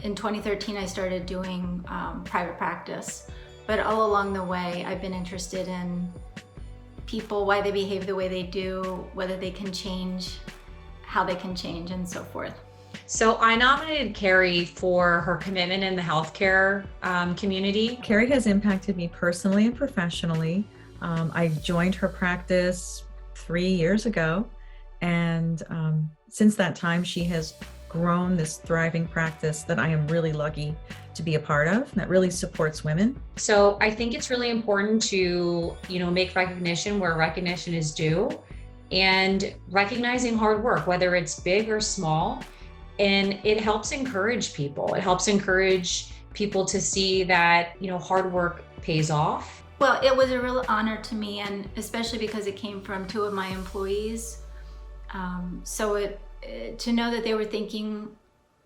In 2013, I started doing private practice, but all along the way, I've been interested in people, why they behave the way they do, whether they can change, how they can change, and so forth. So I nominated Kerri for her commitment in the healthcare community. Kerri has impacted me personally and professionally. I joined her practice 3 years ago, and since that time, she has grown this thriving practice that I am really lucky to be a part of, that really supports women. So I think it's really important to, make recognition where recognition is due, and recognizing hard work, whether it's big or small. And it helps encourage people. It helps encourage people to see that, hard work pays off. Well, it was a real honor to me, and especially because it came from two of my employees. To know that they were thinking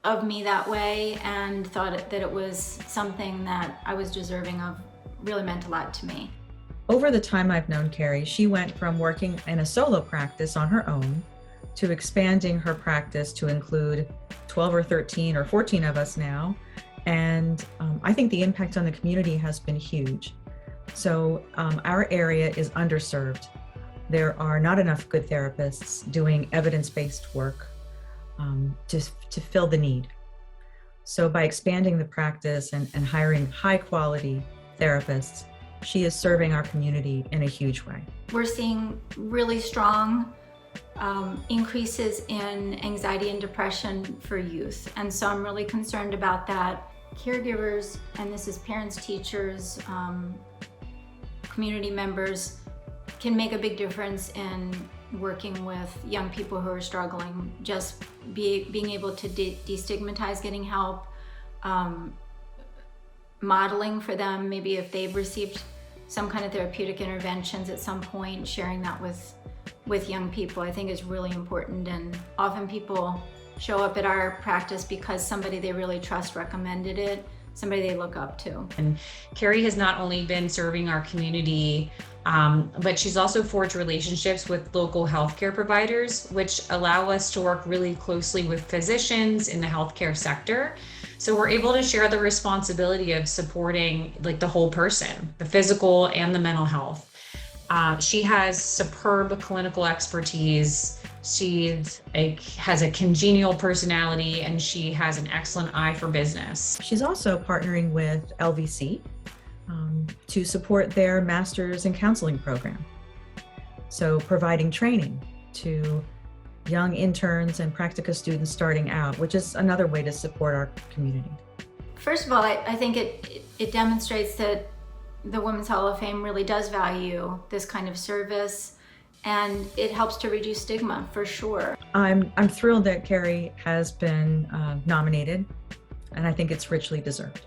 of me that way and thought that it was something that I was deserving of really meant a lot to me. Over the time I've known Kerri, she went from working in a solo practice on her own to expanding her practice to include 12 or 13 or 14 of us now. And I think the impact on the community has been huge. So our area is underserved. There are not enough good therapists doing evidence-based work to fill the need. So by expanding the practice and hiring high-quality therapists, she is serving our community in a huge way. We're seeing really strong increases in anxiety and depression for youth. And so I'm really concerned about that. Caregivers, and this is parents, teachers, community members, can make a big difference in working with young people who are struggling. Just being able to destigmatize getting help, modeling for them, maybe if they've received some kind of therapeutic interventions at some point, sharing that with young people, I think is really important. And often people show up at our practice because somebody they really trust recommended it, somebody they look up to. And Kerri has not only been serving our community, but she's also forged relationships with local healthcare providers, which allow us to work really closely with physicians in the healthcare sector. So we're able to share the responsibility of supporting the whole person, the physical and the mental health. She has superb clinical expertise. She has a congenial personality, and she has an excellent eye for business. She's also partnering with LVC to support their Master's in Counseling program. So providing training to young interns and practica students starting out, which is another way to support our community. First of all, I think it demonstrates that the Women's Hall of Fame really does value this kind of service, and it helps to reduce stigma for sure. I'm thrilled that Kerri has been nominated, and I think it's richly deserved.